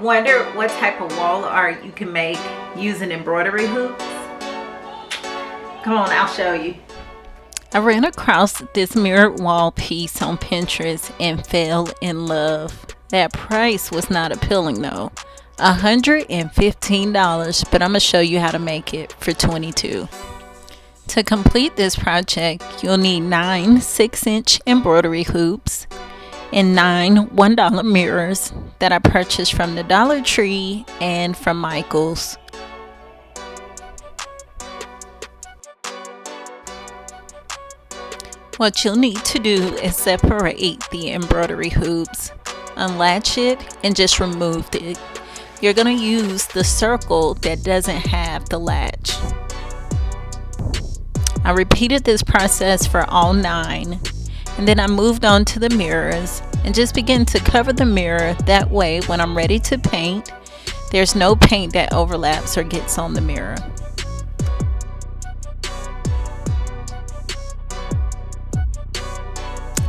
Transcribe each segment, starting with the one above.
Wonder what type of wall art you can make using embroidery hoops? Come on, I'll show you. I ran across this mirrored wall piece on Pinterest and fell in love. That price was not appealing though. $115, but I'm gonna show you how to make it for $22. To complete this project, you'll need 9 6-inch embroidery hoops and 9 $1 mirrors that I purchased from the Dollar Tree and from Michael's. What you'll need to do is separate the embroidery hoops, unlatch it, and just remove it. You're going to use the circle that doesn't have the latch. I repeated this process for all 9, and then I moved on to the mirrors and just began to cover the mirror. That way when I'm ready to paint, there's no paint that overlaps or gets on the mirror.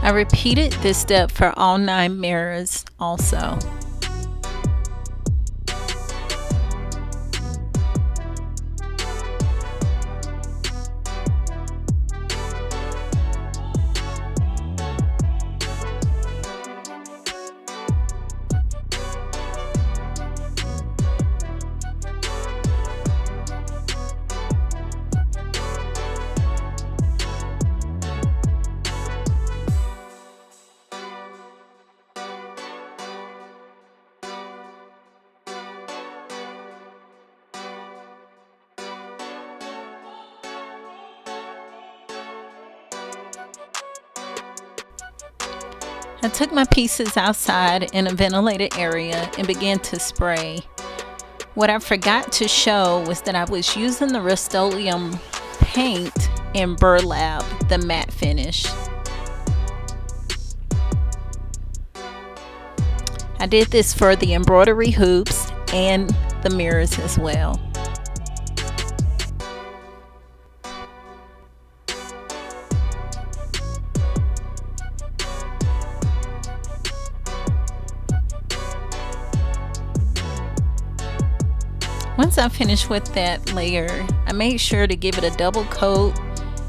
I repeated this step for all 9 mirrors also. I took my pieces outside in a ventilated area and began to spray. What I forgot to show was that I was using the Rustoleum paint in Burlap, the matte finish. I did this for the embroidery hoops and the mirrors as well. Once I finished with that layer, I made sure to give it a double coat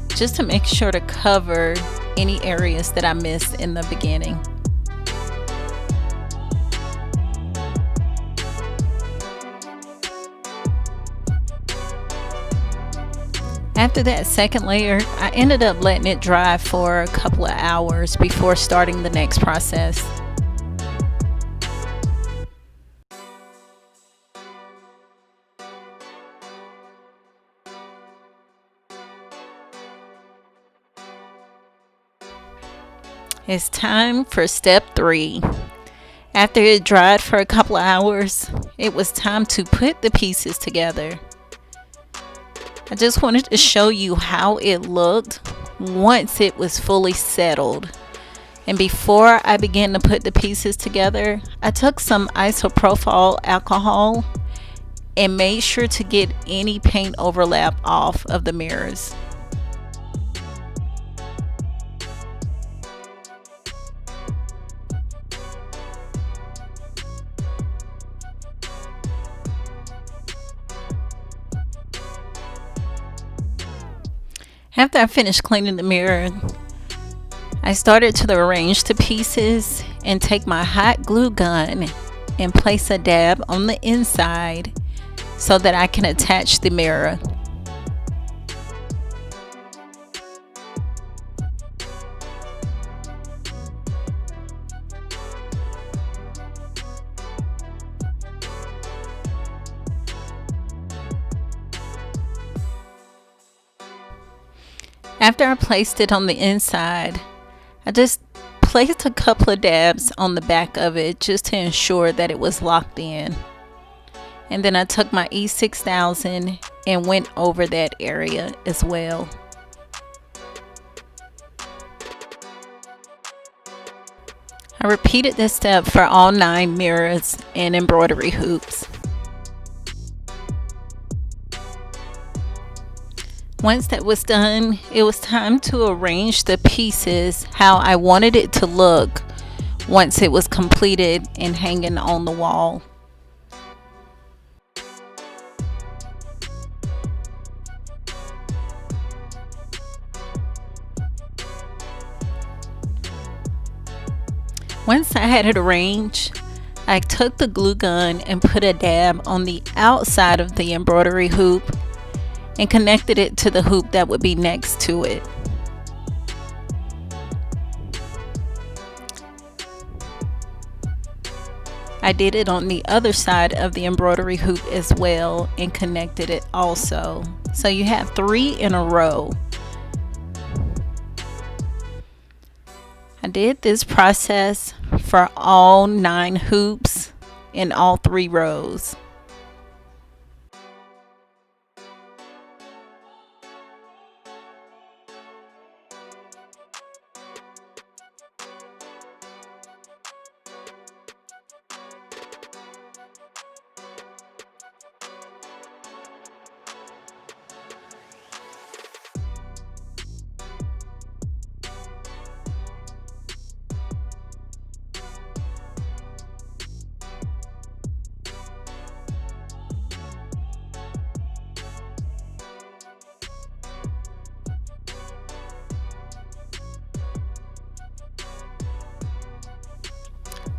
just to make sure to cover any areas that I missed in the beginning. After that second layer, I ended up letting it dry for a couple of hours before starting the next process. It's time for step 3. After it dried for a couple of hours, it was time to put the pieces together. I just wanted to show you how it looked once it was fully settled. And before I began to put the pieces together, I took some isopropyl alcohol and made sure to get any paint overlap off of the mirrors. After I finished cleaning the mirror, I started to arrange the pieces and take my hot glue gun and place a dab on the inside so that I can attach the mirror. After I placed it on the inside, I just placed a couple of dabs on the back of it just to ensure that it was locked in. And then I took my E6000 and went over that area as well. I repeated this step for all 9 mirrors and embroidery hoops. Once that was done, it was time to arrange the pieces how I wanted it to look once it was completed and hanging on the wall. Once I had it arranged, I took the glue gun and put a dab on the outside of the embroidery hoop and connected it to the hoop that would be next to it. I did it on the other side of the embroidery hoop as well and connected it also. So you have 3 in a row. I did this process for all 9 hoops in all 3 rows.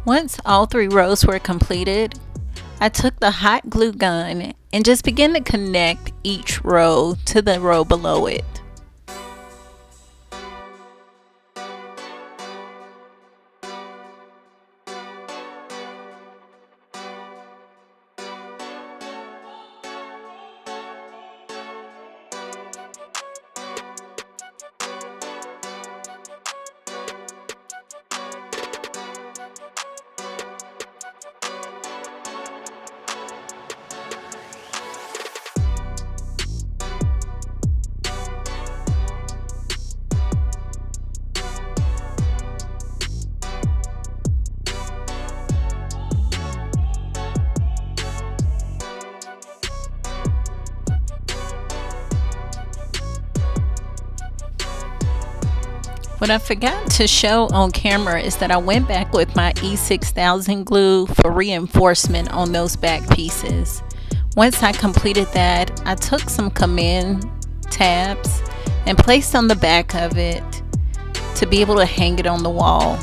Once all 3 rows were completed, I took the hot glue gun and just began to connect each row to the row below it. What I forgot to show on camera is that I went back with my E6000 glue for reinforcement on those back pieces. Once I completed that, I took some command tabs and placed on the back of it to be able to hang it on the wall.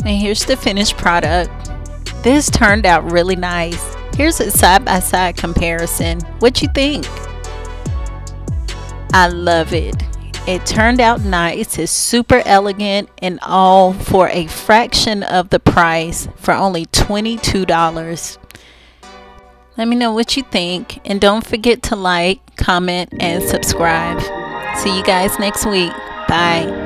And here's the finished product. This turned out really nice. Here's a side-by-side comparison. What you think? I love it. It turned out nice. It's super elegant and all for a fraction of the price for only $22. Let me know what you think, and don't forget to like, comment, and subscribe. See you guys next week. Bye.